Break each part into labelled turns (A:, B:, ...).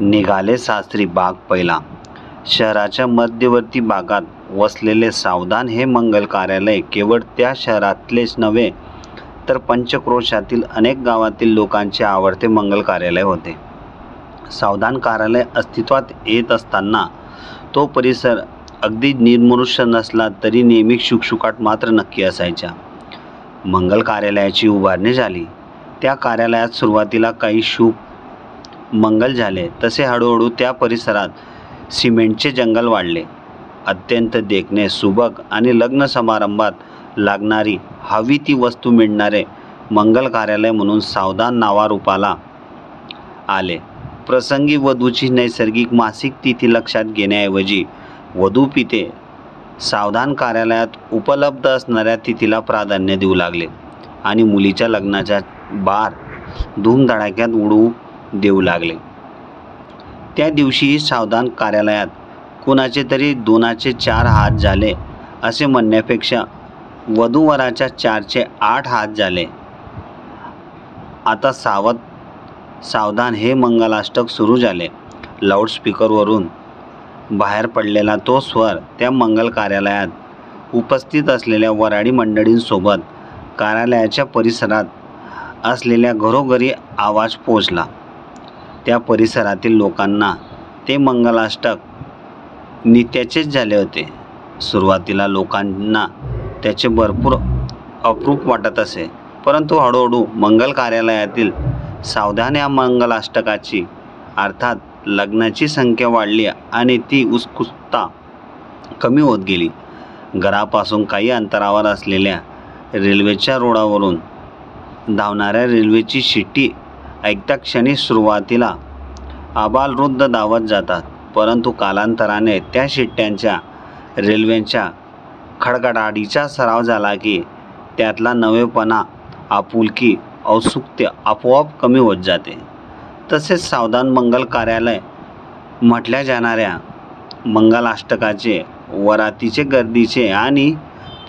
A: निघाले सासरी बाग पहिला. शहराच्या मध्यवर्ती भागात वसलेले सावधान हे मंगल कार्यालय केवळ त्या शहरातलेच नव्हे तर पंचक्रोशातील अनेक गावातील लोकांचे आवडते मंगल कार्यालय होते. सावधान कार्यालय अस्तित्वात येत असताना तो परिसर अगदी निर्मनुष्य नसला तरी नेहमी शुकशुकाट मात्र नक्की असायच्या. मंगल कार्यालयाची उभारणी झाली. त्या कार्यालयात सुरुवातीला काही शुभ मंगल झाले. तसे हळूहळू त्या परिसरात सिमेंटचे जंगल वाढले. अत्यंत देखणे सुबक आणि लग्न समारंभात लागणारी हवी ती वस्तू मिळणारे मंगल कार्यालय म्हणून सावधान नावारूपाला आले. प्रसंगी वधूची नैसर्गिक मासिक तिथी लक्षात घेण्याऐवजी वधू पिते सावधान कार्यालयात उपलब्ध असणाऱ्या तिथीला प्राधान्य देऊ लागले आणि मुलीच्या लग्नाच्या बार धूमधडाक्यात उडवू देऊ लागले. त्या दिवशीही सावधान कार्यालयात कुणाचे तरी 2चे 4 हात झाले असे म्हणण्यापेक्षा वधूवराच्या 4चे 8 हात झाले. आता सावधान हे मंगलाष्टक सुरू झाले. लाऊडस्पीकरवरून बाहेर पडलेला तो स्वर त्या मंगल कार्यालयात उपस्थित असलेल्या वऱ्हाडी मंडळींसोबत कार्यालयाच्या परिसरात असलेल्या घरोघरी आवाज पोचला. त्या परिसरातील लोकांना ते मंगलाष्टक नित्याचेच झाले होते. सुरुवातीला लोकांना त्याचे भरपूर अप्रूप वाटत असे, परंतु हळूहळू मंगल कार्यालयातील सावधान या मंगलाष्टकाची अर्थात लग्नाची संख्या वाढली आणि ती उत्सुकता कमी होत गेली. घरापासून काही अंतरावर असलेल्या रेल्वेच्या रोडावरून धावणाऱ्या रेल्वेची शिट्टी ऐकता क्षणी सुरुवातीला आबालवृद्ध धावत जातात, परंतु कालांतराने त्या शिट्ट्यांच्या रेल्वेच्या खडखडाटीचा सराव झाला की त्यातला नवेपणा, आपुलकी, औत्सुक्य आपोआप कमी होत जाते. तसेच सावधान मंगल कार्यालय म्हटल्या जाणाऱ्या मंगलाष्टकाचे, वरातीचे, गर्दीचे आणि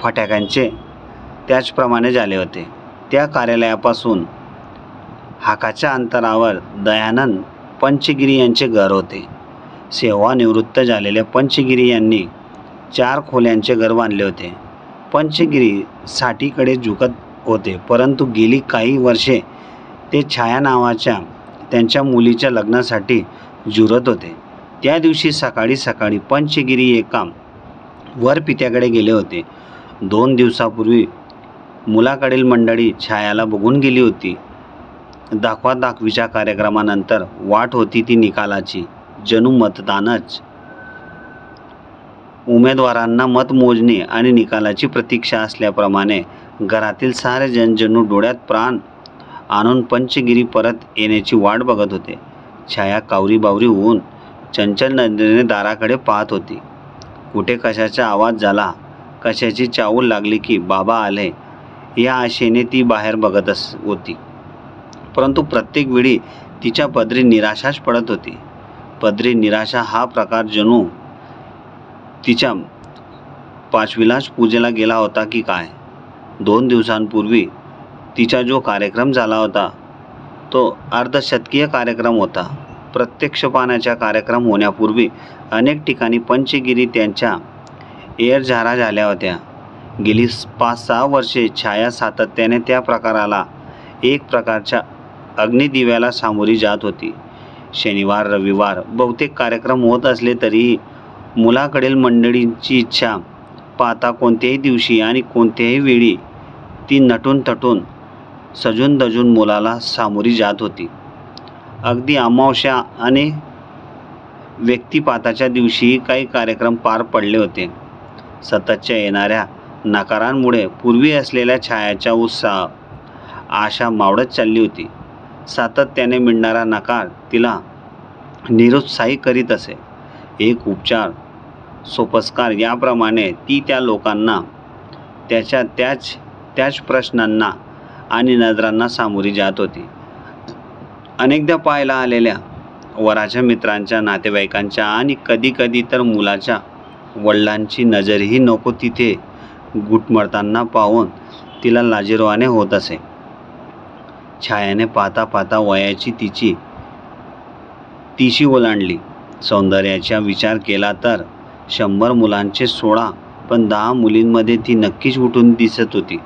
A: फटाक्यांचे त्याचप्रमाणे झाले होते. त्या कार्यालयापासून हाकाच्या अंतरावर दयानंद पंचगिरी यांचे घर होते. सेवानिवृत्त झालेल्या पंचगिरी यांनी 4 खोल्यांचे घर बांधले होते. पंचगिरी साठीकडे झुकत होते, परंतु गेली काही वर्षे ते छाया नावाच्या त्यांच्या मुलीच्या लग्नासाठी झुरत होते. त्या दिवशी सकाळी पंचगिरी एका वरपित्याकडे गेले होते. 2 दिवसापूर्वी मुलाकडील मंडळी छायाला बघून गेली होती. दाखवादाखवीच्या कार्यक्रमानंतर वाट होती ती निकालाची. जणू मतदानच. उमेदवारांना मतमोजणी आणि निकालाची प्रतीक्षा असल्याप्रमाणे घरातील सारे जण जणू डोळ्यात प्राण आणून पंचगिरी परत येण्याची वाट बघत होते. छाया कावरीबावरी होऊन चंचल नजरेने दाराकडे पाहत होती. कुठे कशाचा आवाज झाला, कशाची चाहूल लागली की बाबा आले या आशेने ती बाहेर बघत होती. परंतु प्रत्येक वेळी तिच्या पदरी निराशाच पडत होती. पदरी निराशा हा प्रकार जणू तिच्या 5वीलाच पूजेला गेला होता की काय. 2 दिवसांपूर्वी तिचा जो कार्यक्रम झाला होता तो अर्धशतकीय कार्यक्रम होता. प्रत्यक्ष पाहण्याचा कार्यक्रम होण्यापूर्वी अनेक ठिकाणी पंचगिरी त्यांच्या एअरझारा झाल्या होत्या. गेली 5-6 वर्षे छाया सातत्याने त्या प्रकाराला एक प्रकारच्या अग्निदिव्याला सामोरी जात होती. शनिवार रविवार बहुतेक कार्यक्रम होत असले तरीही मुलाकडील मंडळींची इच्छा पाहता कोणत्याही दिवशी आणि कोणत्याही वेळी ती नटून थटून सजून धजून मुलाला सामोरी जात होती. अगदी अमावस्या आणि व्यक्तिपाताच्या दिवशीही काही कार्यक्रम पार पडले होते. सततच्या येणाऱ्या नकारांमुळे पूर्वी असलेल्या छायाचा उत्साह, आशा मावळत चालली होती. सातत्याने मिळणारा नकार तिला निरुत्साही करीत असे. एक उपचार, सोपस्कार याप्रमाणे ती त्या लोकांना त्याच्या त्याच प्रश्नांना आणि नजरांना सामोरी जात होती. अनेकदा पाहायला आलेल्या वराच्या मित्रांच्या, नातेवाईकांच्या आणि कधी तर मुलाच्या वडिलांची नजरही नको तिथे घुटमळताना पाहून तिला लाजिरवाणे होत असे. छायाने पाहता पाहता वयाची तिशी ओलांडली. सौंदर्याचा विचार केला तर 100 मुलांचे 16 पण 10 मुलींमध्ये ती नक्कीच उठून दिसत होती.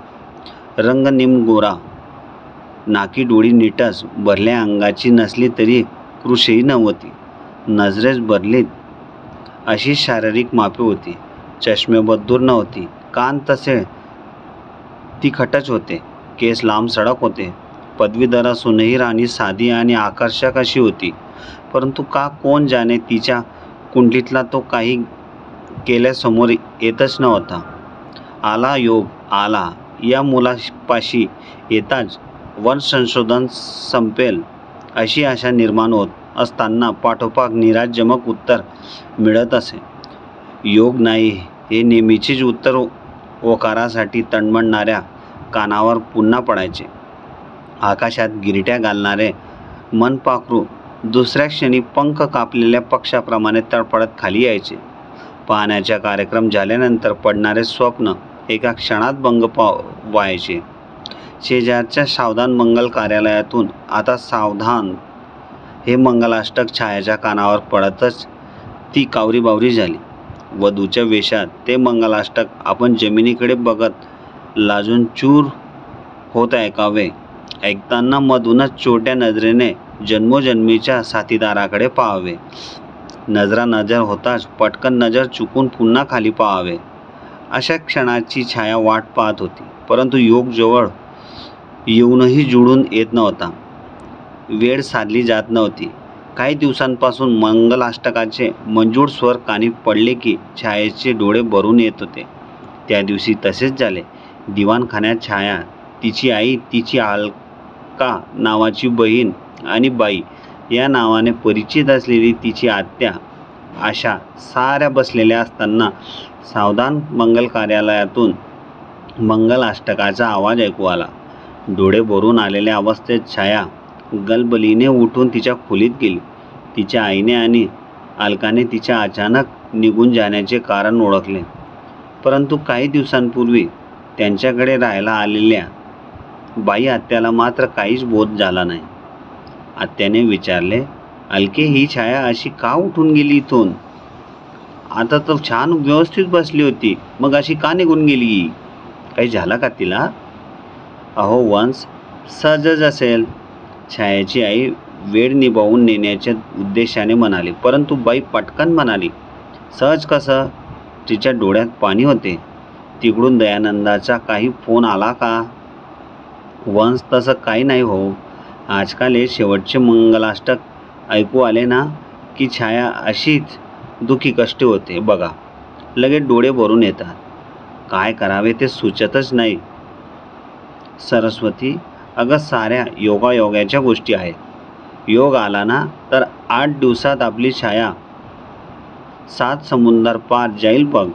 A: रंग गोरा, नाकी डोळी नीटच, भरल्या अंगाची नसली तरी कृशही नव्हती. नजरेस भरलीत अशी शारीरिक मापे होती. चष्मेबद्दूर नव्हती. कान तसे तिखटच होते. केस लांब सडक होते. पदवीधर असूनही राणी साधी आणि आकर्षक अशी होती. परंतु का कोण जाणे तिच्या कुंडलीतला तो काही केल्यासमोर येतच नव्हता. आला योग आला. या मुलापाशी येताच वंश संशोधन संपेल अशी आशा निर्माण होत असताना पाठोपाठ निराशजनक उत्तर मिळत असे. योग नाही हे नेहमीचेच उत्तर ओकारासाठी तणमणणाऱ्या कानावर पुन्हा पडायचे. आकाशात गिरट्या घालणारे मनपाखरू दुसऱ्या क्षणी पंख कापलेल्या पक्षाप्रमाणे तडफडत खाली यायचे. पाहण्याचा कार्यक्रम झाल्यानंतर पडणारे स्वप्न एका क्षणात भंग व्हायचे. शेजारच्या सावधान मंगल कार्यालयातून आता सावधान हे मंगलाष्टक छायाच्या कानावर पडतच ती कावरीबावरी झाली. वधूच्या वेशात ते मंगलाष्टक आपण जमिनीकडे बघत लाजून चूर होत ऐकावे. ऐकताना मधूनच छोट्या नजरेने जन्मोजन्मीच्या साथीदाराकडे पाहावे. नजर होताच पटकन नजर चुकून पुन्हा खाली पाहावे. अशा क्षणाची छाया वाट पाहत होती. परंतु योग जवळ येऊनही जुळून येत नव्हता. वेळ साधली जात नव्हती. काही दिवसांपासून मंगलाष्टकाचे मंजूळ स्वर कानी पडले की छायेचे डोळे भरून येत होते. त्या दिवशी तसेच झाले. दिवाणखान्यात छाया, तिची आई, तिची अलका नावाची बहीण आणि बाई या नावाने परिचित असलेली तिची आत्या अशा साऱ्या बसलेल्या असताना सावधान मंगल कार्यालयातून मंगलाष्टकाचा आवाज ऐकू आला. डोळे भरून आलेल्या अवस्थेत छाया गलबलीने उठून तिच्या खोलीत गेली. तिच्या आईने आणि अलकाने तिच्या अचानक निघून जाण्याचे कारण ओळखले. परंतु काही दिवसांपूर्वी त्यांच्याकडे राहायला आलेल्या बाई आत्याला मात्र काहीच बोध झाला नाही. आत्याने विचारले, अलके, ही छाया अशी का उठून गेली इथून? आता तर छान व्यवस्थित बसली होती, मग अशी का निघून गेली? काही झालं का तिला? अहो वंश, सहजच असेल, छायाची आई वेळ निभावून नेण्याच्या उद्देशाने म्हणाली. परंतु बाई पटकन म्हणाली, सहज कसं? तिच्या डोळ्यात पाणी होते. तिकडून दयानंदाचा काही फोन आला का? वंश, तसं काही नाही हो. आजकाल हे शेवटचे मंगलाष्टक ऐकू आले ना की छाया अशीच दुखी कष्टी होते बघा. लगेच डोळे भरून येतात. काय करावे ते सुचतच नाही. सरस्वती, अगं साऱ्या योगायोगाच्या गोष्टी आहेत. योग आला ना तर 8 दिवसात आपली छाया 7 समुंदर पार जाईल बघ.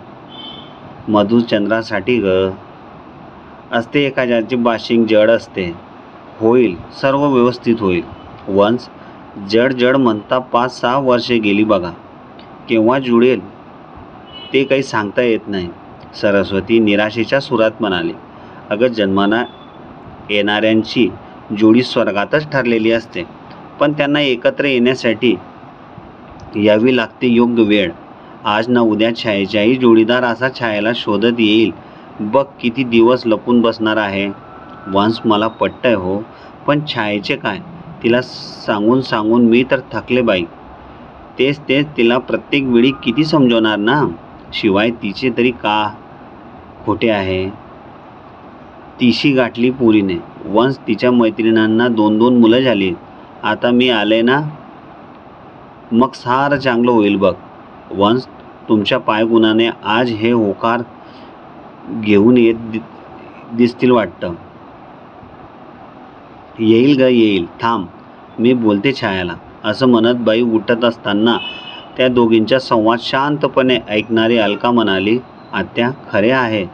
A: मधुचंद्रासाठी असते एखाद्याची बाशिंग जड असते. होईल, सर्व व्यवस्थित होईल. वंश, जड म्हणता 5-6 वर्षे गेली बघा. केव्हा जुळेल ते काही सांगता येत नाही. सरस्वती निराशेच्या सुरात म्हणाली, अगं जन्माला येणाऱ्यांची जोडी स्वर्गातच ठरलेली असते, पण त्यांना एकत्र येण्यासाठी यावी लागते योग्य वेळ. आज ना उद्या छायेचाही जोडीदार असा छायेला शोधत येईल. बघ किती दिवस लपून बसणार आहे. वंश, मला पटतंय हो, पण छायेचे काय? तिला सांगून मी तर थकले बाई. तेच तिला प्रत्येक वेळी किती समजवणार ना. शिवाय तिचे तरी का खोटे आहे. तिशी गाठली पुरीने. वंश, तिच्या मैत्रिणींना 2-2 मुलं झाली. आता मी आले ना, मग सारं चांगलं होईल बघ. वंश, तुमच्या पायगुणाने आज हे होकार घेऊन येत दिसतील वाटतं. येईल येईल, थांब, मी बोलते छायाला. असं म्हणत बाई उठत असताना त्या दोघींचा संवाद शांतपणे ऐकणारी अलका म्हणाली, आत्या, खरे आहे.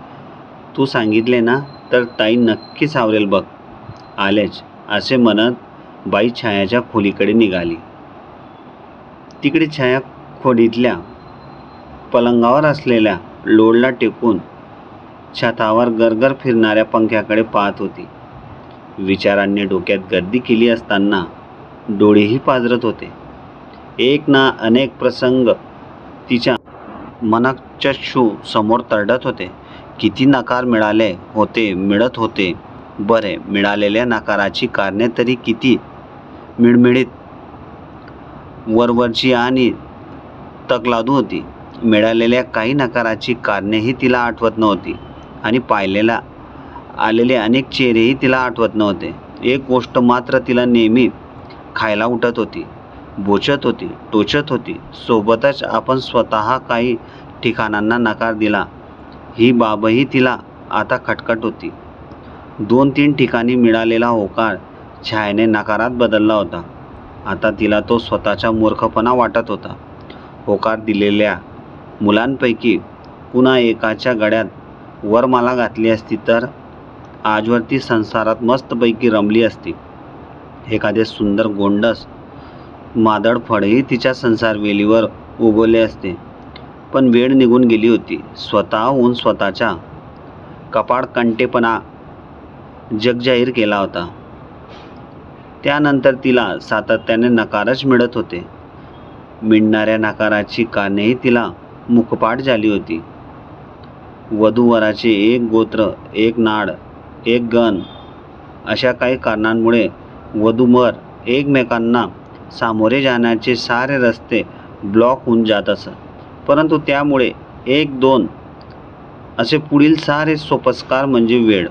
A: तू सांगितले ना तर ताई नक्की सावरेल बघ. आलेच, असे म्हणत बाई छायाच्या खोलीकडे निघाली. तिकडे छाया खोलीतल्या पलंगावर असलेल्या लोडला टेकून छतावर गरगर फिरणाऱ्या पंख्याकडे पाहत होती. विचारांनी डोक्यात गर्दी केली असताना डोळेही पाजरत होते. एक ना अनेक प्रसंग तिच्या मनःचक्षू समोर तरळत होते. किती नकार मिळत होते बरे. मिळालेल्या नकाराची कारणे तरी किती मिळमिळीत, वरवरची आणि तकलादू होती. मिळालेल्या काही नकाराची कारणेही तिला आठवत नव्हती आणि पाहिलेला आलेले अनेक चेहरेही तिला आठवत नव्हते. एक गोष्ट मात्र तिला नेहमी खायला उठत होती, बोचत होती, टोचत होती. सोबतच आपण स्वतः काही ठिकाणांना नकार दिला ही बाबही तिला आता खटखट होती. 2-3 ठिकाणी मिळालेला होकार छायाने नकारात बदलला होता. आता तिला तो स्वतःचा मूर्खपणा वाटत होता. होकार दिलेल्या मुलांपैकी कुणा एकाच्या गळ्यात वरमाला घातली असती तर आजवर ती संसारात मस्तपैकी रमली असती. एखादे सुंदर गोंडस मादळ फळही तिच्या संसारवेलीवर उगवले असते. पण वेळ निघून गेली होती. स्वतःहून स्वतःचा कपाळकंटेपणा जगजाहीर केला होता. त्यानंतर तिला सातत्याने नकारच मिळत होते. मिळणाऱ्या नकाराची कारणेही तिला मुकपाट झाली होती. वधूवराचे एक गोत्र, एक नाड, एक गण अशा काही कारणांमुळे वधूवर एकमेकांना सामोरे जाण्याचे सारे रस्ते ब्लॉक होऊन जात असत. परंतु त्यामुळे 1-2 असे पुढील सारे सोपस्कार म्हणजे वेळ,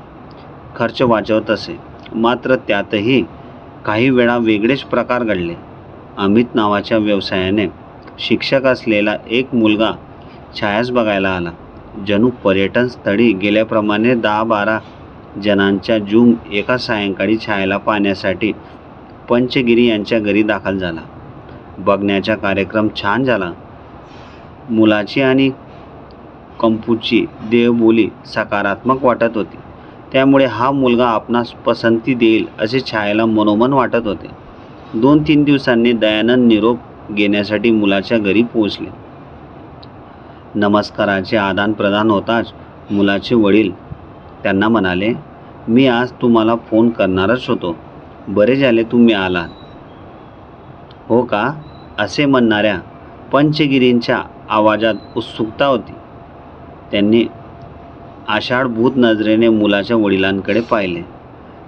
A: खर्च वाचवत असे. मात्र त्यातही काही वेळा वेगळेच प्रकार घडले. अमित नावाच्या व्यवसायाने शिक्षक असलेला एक मुलगा छायास बघायला आला. जणू पर्यटन स्थळी गेल्याप्रमाणे 10-12 जणांचा जूम एका सायंकाळी छायाला पाहण्यासाठी पंचगिरी यांच्या घरी दाखल झाला. बघण्याचा कार्यक्रम छान झाला. मुलाची आणि कंपूची देहबोली सकारात्मक वाटत होती. त्यामुळे हा मुलगा आपणास पसंती देईल असे छायाला मनोमन वाटत होते. 2-3 दिवसांनी दयानंद निरोप घेण्यासाठी मुलाच्या घरी पोहोचले. नमस्काराचे आदानप्रदान होताच मुलाचे वडील त्यांना म्हणाले, मी आज तुम्हाला फोन करणारच होतो. बरे झाले तुम्ही आलात. हो का? असे म्हणणाऱ्या पंचगिरींच्या आवाजात उत्सुकता होती. त्यांनी आषाढभूत नजरेने मुलाच्या वडिलांकडे पाहिले.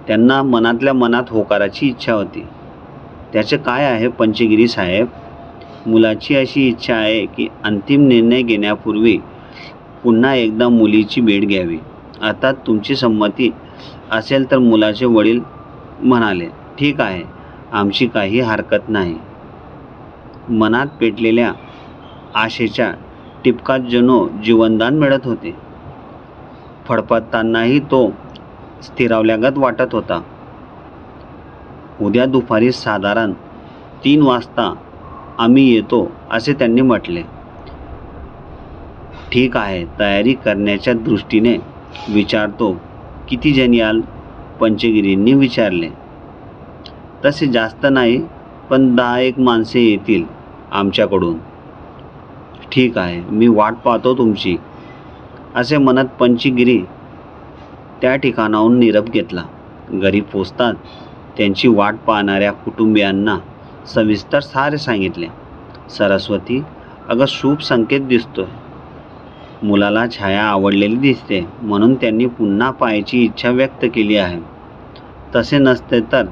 A: त्यांना मनातल्या मनात होकाराची इच्छा होती. त्याचे काय आहे पंचगिरी साहेब? मुलाची अशी इच्छा आहे की अंतिम निर्णय घेण्यापूर्वी पुन्हा एकदा मुलीची भेट घ्यावी. आता तुमची संमती असेल तर मुलाचे वडील म्हणाले, ठीक आहे, आमची काही हरकत नाही. मनात पेटलेल्या आशेच्या टिपकात जणू जीवनदान मिळत होते. फडफडतानाही तो स्थिरावल्यागत वाटत होता. उद्या दुपारी साधारण 3 वाजता आम्ही येतो असे त्यांनी म्हटले. ठीक आहे, तयारी करण्याच्या दृष्टीने विचारतो किती जण याल? पंचगिरींनी विचारले. तसे जास्त नाही, पण 10-1 माणसे येतील आमच्याकडून. ठीक आहे, मी वाट पाहतो तुमची. असे म्हणत पंचगिरी त्या ठिकाणाहून निरोप घेतला. घरी पोचताच त्यांची वाट पाहणाऱ्या कुटुंबियांना सविस्तर सारे सांगितले. सरस्वती, अगं शुभ संकेत दिसतोय. मुलाला छाया आवडलेली दिसते म्हणून त्यांनी पुन्हा पाहायची इच्छा व्यक्त केली आहे. तसे नसते तर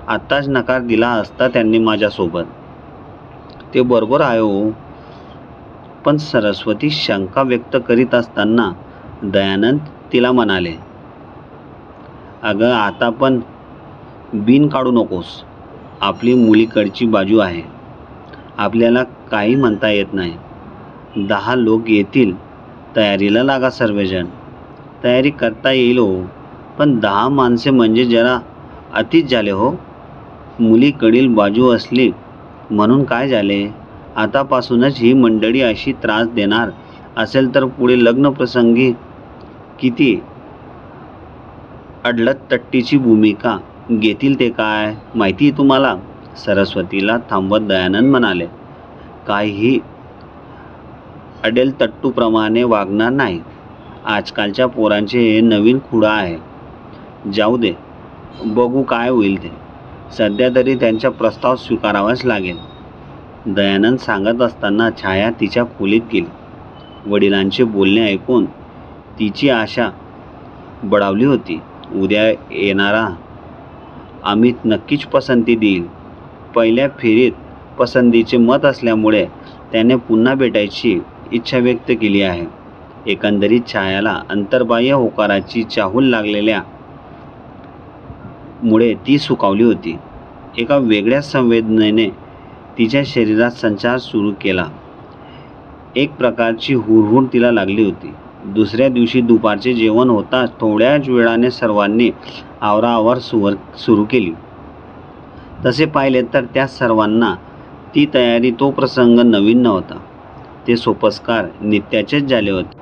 A: आत्ताच नकार दिला असता त्यांनी माझ्यासोबत. ते बरोबर आहे हो. पण सरस्वती शंका व्यक्त करीत असताना दयानंद तिला म्हणाले, अगं आता पण बिन काढू नकोस. आपली मुलीकडची बाजू आहे. आपल्याला काही म्हणता येत नाही. 10 लोक येतील. तयारीला लागा सर्वजण. तयारी करता येईल हो, पण 10 माणसे म्हणजे जरा अतिच झाले हो. मुलीकडील बाजू असली म्हणून काय झाले? आतापासूनच ही मंडळी अशी त्रास देणार असेल तर पुढे लग्नप्रसंगी किती अडलतट्टीची भूमिका घेतील ते काय माहिती तुम्हाला? सरस्वतीला थांबवत दयानंद म्हणाले, काहीही अडेलतट्टूप्रमाणे वागणार नाही. आजकालच्या पोरांचे हे नवीन खुडा आहे. जाऊ दे, बघू काय होईल ते. सध्या तरी त्यांचा प्रस्ताव स्वीकारावाच लागेल. दयानंद सांगत असताना छाया तिच्या खोलीत गेली. वडिलांचे बोलणे ऐकून तिची आशा बळावली होती. उद्या येणारा अमित नक्कीच पसंती देईल. पहिल्या फेरीत पसंतीचे मत असल्यामुळे त्याने पुन्हा भेटायची इच्छा व्यक्त केली आहे. एकंदरीत छायाला अंतर्बाह्य होकाराची चाहूल लागलेल्या मुळे ती सुखावली होती. एका वेगळ्याच संवेदनेने तिच्या शरीरात संचार सुरू केला. एक प्रकारची हुरहुर तिला लागली होती. दुसऱ्या दिवशी दुपारचे जेवण होताच थोड्याच वेळाने सर्वांनी आवराआवर सुरू केली. तसे पाहिले तर त्या सर्वांना ती तयारी, तो प्रसंग नवीन नव्हता. ते सोपस्कार नित्याचेच झाले होते.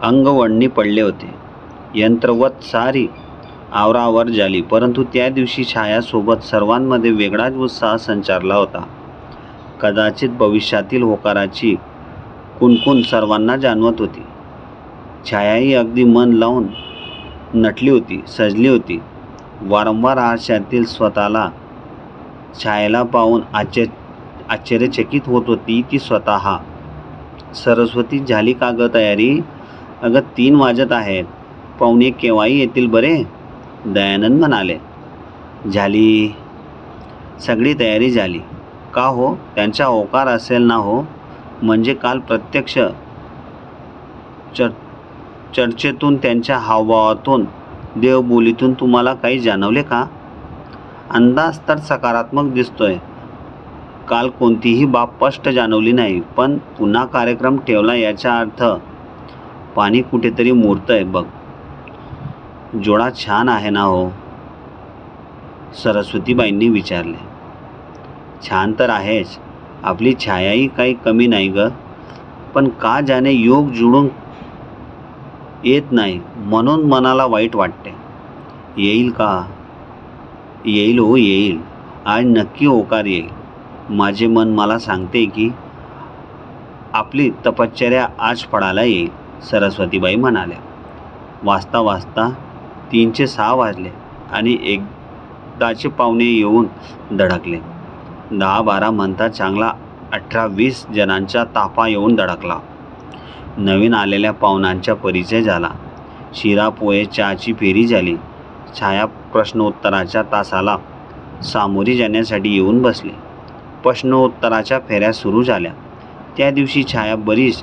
A: अंगवळणी पडले होते. यंत्रवत सारी आवराआवर झाली. परंतु त्या दिवशी छायासोबत सर्वांमध्ये वेगळाच उत्साह संचारला होता. कदाचित भविष्यातील होकाराची कुणकुण सर्वांना जाणवत होती. छायाही अगदी मन लावून नटली होती, सजली होती. वारंवार आरशातील स्वतःला छायेला पाहून आश्चर्यचकित होत होती ती स्वतः. सरस्वती, झाली का ग तयारी? अगं 3 वाजत आहेत. पाहुणे केव्हाही येतील बरे. दयानंद म्हणाले. झाली, सगळी तयारी झाली. का हो, त्यांचा होकार असेल ना हो? म्हणजे काल प्रत्यक्ष चर्चेतून, त्यांच्या हावभावातून, देवबोलीतून तुम्हाला काही जाणवले का? अंदाज तर सकारात्मक दिसतोय. काल कोणतीही बाब स्पष्ट जाणवली नाही, पण पुन्हा कार्यक्रम ठेवला याचा अर्थ पाणी कुठेतरी मुरतंय बघ. जोडा छान आहे ना हो? सरस्वतीबाईंनी विचारले. छान तर आहेच. आपली छायाही काही कमी नाही ग. पण का जाणे योग जुळून येत नाही, म्हणून मनाला वाईट वाटते. येईल का? येईल हो, येईल. आज नक्की होकार येईल. माझे मन मला सांगते की आपली तपश्चर्या आज फळाला येईल, सरस्वतीबाई म्हणाल्या. वाजता वाजता 3:06 वाजले आणि एकदाचे पाहुणे येऊन धडकले. 10-12 म्हणता चांगला 18-20 जणांचा ताफा येऊन धडकला. नवीन आलेल्या पाहुण्यांचा परिचय झाला. शिरा पोहे चहाची फेरी झाली. छाया प्रश्नोत्तराच्या तासाला सामोरी जाण्यासाठी येऊन बसली. प्रश्नोत्तराच्या फेऱ्या सुरू झाल्या. त्या दिवशी छाया बरीच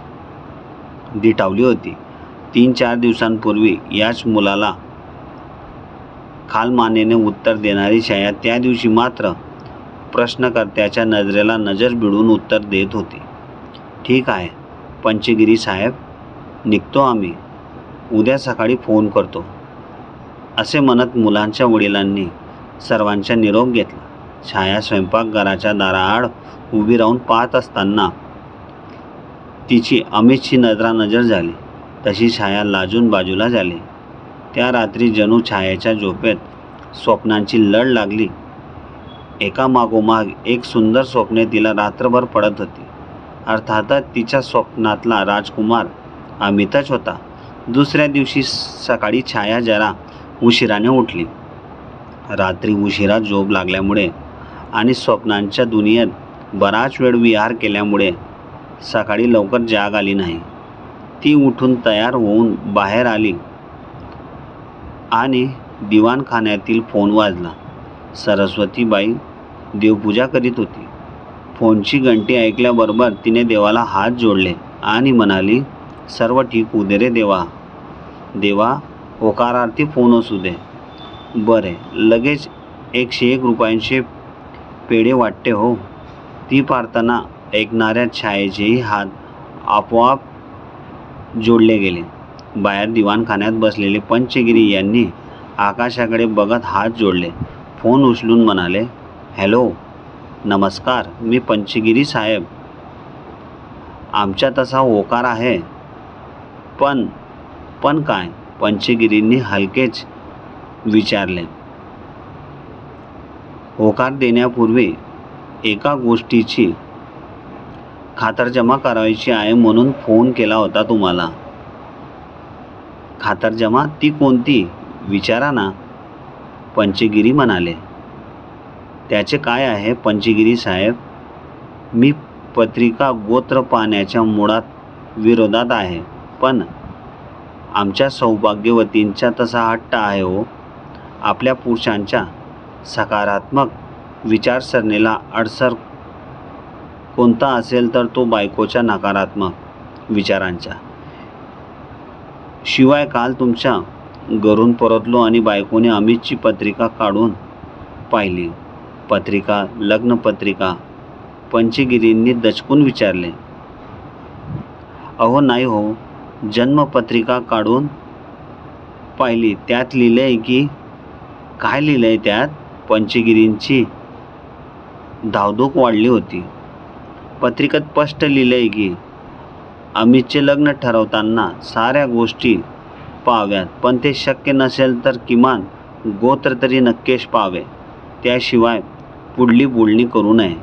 A: दिटावली होती. 3-4 दिवसांपूर्वी याच मुलाला खालमानेने उत्तर देणारी छाया त्या दिवशी मात्र प्रश्नकर्त्याच्या नजरेला नजर भिडून उत्तर देत होती. ठीक आहे पंचगिरी साहेब, निघतो आम्ही. उद्या सकाळी फोन करतो, असे म्हणत मुलांच्या वडिलांनी सर्वांचा निरोप घेतला. छाया स्वयंपाकघराच्या दाराआड उभी राहून पाहत असताना तिची अमितशी नजरानजर झाली. तशी छाया लाजून बाजूला झाली. त्या रात्री जणू छायेच्या झोपेत स्वप्नांची लढ लागली. एकामागोमाग एक सुंदर स्वप्ने तिला रात्रभर पडत होती. अर्थातच तिच्या स्वप्नातला राजकुमार अमितच होता. दुसऱ्या दिवशी सकाळी छाया जरा उशिराने उठली. रात्री उशिरा झोप लागल्यामुळे आणि स्वप्नांच्या दुनियेत बराच वेळ विहार केल्यामुळे सकाळी लवकर जाग आली नाही. ती उठून तयार होऊन बाहेर आली आणि दिवाणखान्यातील फोन वाजला. सरस्वतीबाई देवपूजा करीत होती. फोनची घंटी ऐकल्याबरोबर तिने देवाला हात जोडले आणि म्हणाली, सर्व ठीक होऊ दे रे देवा. देवा, होकारार्थी फोन असू दे. बरे, लगेच 101 रुपयांचे पेढे वाटते हो. ती प्रार्थना ऐकणाऱ्या छायेचेही हात आपोआप जोडले गेले. बाहेर दिवाणखान्यात बसलेले पंचगिरी यांनी आकाशाकडे बघत हात जोडले. फोन उचलून म्हणाले, हॅलो, नमस्कार, मी पंचगिरी साहेब. आमचा तसा होकार आहे. पण काय? पंचगिरींनी हलकेच विचारले. होकार देण्यापूर्वी एका गोष्टीची खातरजमा करायची आहे म्हणून फोन केला होता तुम्हाला. खातरजमा? ती कोणती? विचारा ना, पंचगिरी म्हणाले. त्याचे काय आहे पंचगिरी साहेब? मी पत्रिका गोत्र पाहण्याच्या मुळात विरोधात आहे, पण आमच्या सौभाग्यवतींचा तसा हट्ट आहे हो. आपल्या पुरुषांच्या सकारात्मक विचारसरणीला अडसर कोणता असेल तर तो बायकोच्या नकारात्मक विचारांचा. शिवाय काल तुमच्या घरून परतलो आणि बायकोने अमितची पत्रिका काढून पाहिली. पत्रिका, लग्नपत्रिका? पंचगिरींनी दचकून विचारले. अहो नाही हो, जन्मपत्रिका काढून पाहिली. त्यात लिहिलंय की? काय लिहिलंय त्यात? पंचगिरींची धाकधूक वाढली होती. पत्रिकेत स्पष्ट लिहिलंय की अमितचे लग्न ठरवताना साऱ्या गोष्टी पाहाव्यात, पण ते शक्य नसेल तर किमान गोत्र तरी नक्कीच पाहावे. त्याशिवाय पुढली बोलणी करू नये.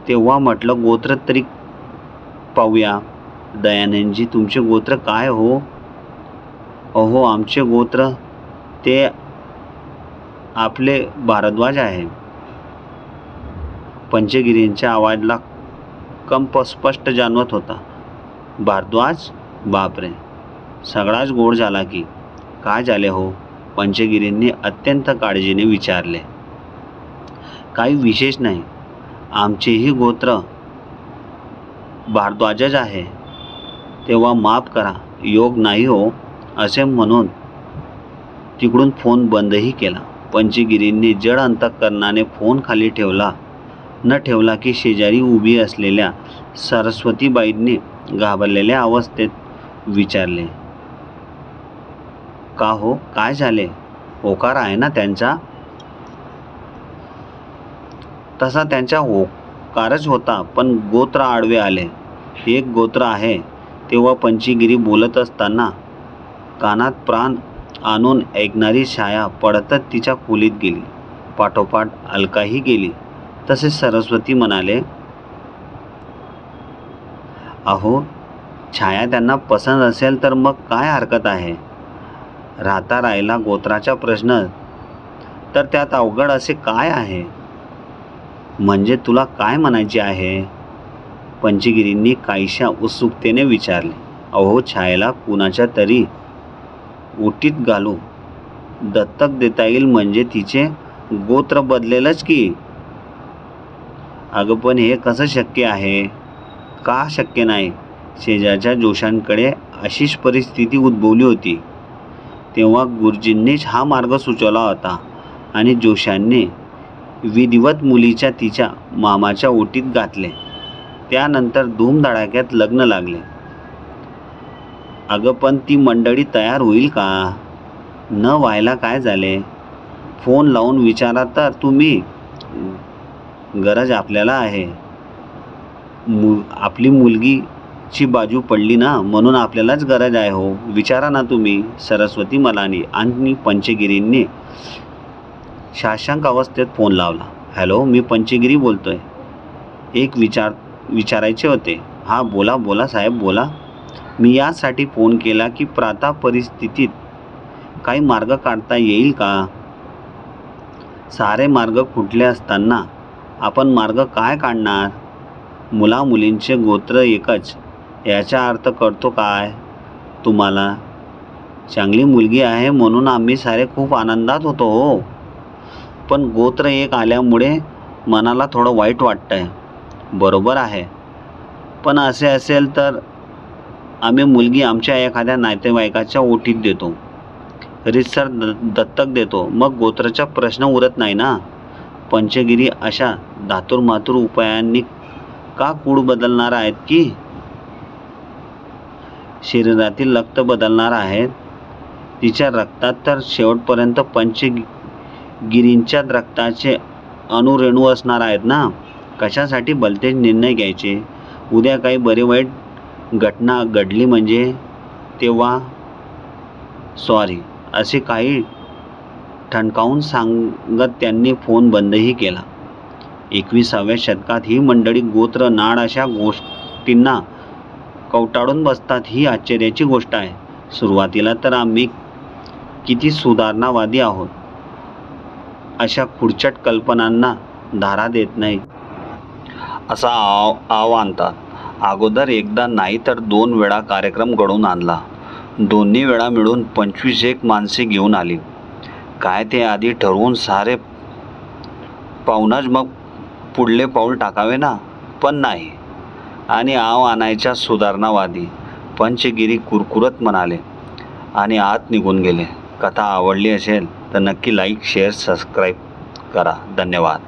A: तेव्हा म्हटलं गोत्र तरी पाहूया. दयानंदजी, तुमचे गोत्र काय हो? अहो आमचे गोत्र ते आपले भारद्वाज आहे. पंचगिरींच्या आवाजाला कंप स्पष्ट जाणवत होता. भारद्वाज? बापरे, सगळाच गोड झाला की. काय झाले हो? पंचगिरींनी अत्यंत काळजीने विचारले. काही विशेष नाही, आमचेही गोत्र भारद्वाजच आहे. तेव्हा माफ करा, योग नाही हो, असे म्हणून तिकडून फोन बंदही केला. पंचगिरींनी जड अंतःकरणाने फोन खाली न ठेवला की शेजारी उभी असलेल्या सरस्वतीबाईंनी घाबरलेल्या अवस्थेत विचारले. का हो, काय झाले? होकार आहे ना त्यांचा? तसा त्यांचा होकारच होता, पण गोत्र आडवे आले. एक गोत्र आहे. तेव्हा पंचगिरी बोलत असताना कानात प्राण आणून ऐकणारी छाया पडतच तिच्या खोलीत गेली. पाठोपाठ अलकाही गेली. तसे सरस्वती म्हणाले, अहो छाया त्यांना पसंत असेल तर मग काय हरकत आहे. राहता राहिला गोत्राचा प्रश्न तर त्यात अवघड असे काय आहे? म्हणजे तुला काय म्हणायचे आहे? पंचगिरींनी काहीशा उत्सुकतेने विचारले. अहो छायेला कुणाच्या तरी ओटीत घालू दत्तक देता येईल म्हणजे तिचे गोत्र बदलेलच की. अगं पण हे कसं शक्य आहे? का शक्य नाही? शेजारच्या जोशांकडे अशीच परिस्थिती उद्भवली होती. तेव्हा गुरुजींनीच हा मार्ग सुचवला होता आणि जोशांनी विधिवत मुलीच्या तिच्या मामाच्या ओटीत घातले. त्यानंतर धूमधडाक्यात लग्न लागले. अगं पण ती मंडळी तयार होईल का? न व्हायला काय झाले? फोन लावून विचारा तर तुम्ही. गरज आपल्याला आहे. आपली मुलगीची बाजू पडली ना, म्हणून आपल्यालाच गरज आहे हो. विचारा ना तुम्ही, सरस्वती म्हणाली आणि पंचगिरींनी साशंक अवस्थेत फोन लावला. हॅलो, मी पंचगिरी बोलतोय. एक विचारायचे होते. हा बोला बोला साहेब बोला. मी यासाठी फोन केला की प्राता परिस्थितीत काही मार्ग काढता येईल का? सारे मार्ग कुठले असताना आपण मार्ग काय काढणार? मुलामुलींचे गोत्र एकच याचा अर्थ कळतो काय तुम्हाला? चांगली मुलगी आहे म्हणून आम्ही सारे खूप आनंदात होतो हो, पण गोत्र एक आल्यामुळे मनाला थोडं वाईट वाटतंय. बरोबर आहे, पण असे असेल तर आम्ही मुलगी आमच्या एखाद्या नातेवाईकाच्या ओटीत देतो, रीतसर दत्तक देतो. मग गोत्राचा प्रश्न उरत नाही ना. पंचगिरी अशा धातुरमातुर उपायांनी का कूड बदलणार आहेत की शरीरातील रक्त बदलणार आहेत? तिच्या रक्तात तर शेवटपर्यंत पंचगिरींच्या रक्ताचे अणुरेणू असणार आहेत ना. कशासाठी भलतेच निर्णय घ्यायचे? उद्या काही बरे वाईट घटना घडली म्हणजे तेव्हा? सॉरी, असे काही ठणकावून सांगत त्यांनी फोन बंदही केला. 21व्या शतकात ही मंडळी गोत्र नाड अशा गोष्टींना कवटाळून बसतात ही आश्चर्याची गोष्ट आहे. सुरुवातीला तर आम्ही किती सुधारणावादी आहोत अशा खुडचट कल्पनांना धारा देत नाही. असा आव आणतात. अगोदर एकदा नाही तर 2 वेळा कार्यक्रम घडवून आणला. दोन्ही वेळा मिळून 25 माणसे घेऊन आली. काय ते आधी ठरवून सारे पाहूनच मग पुढले पाऊल टाकावे ना, पण नाही. आणि आव आणायच्या सुधारणावादी पंचगिरी कुरकुरत म्हणाले आणि आत निघून गेले. कथा आवडली असेल तर नक्की लाईक, शेअर, सबस्क्राईब करा. धन्यवाद.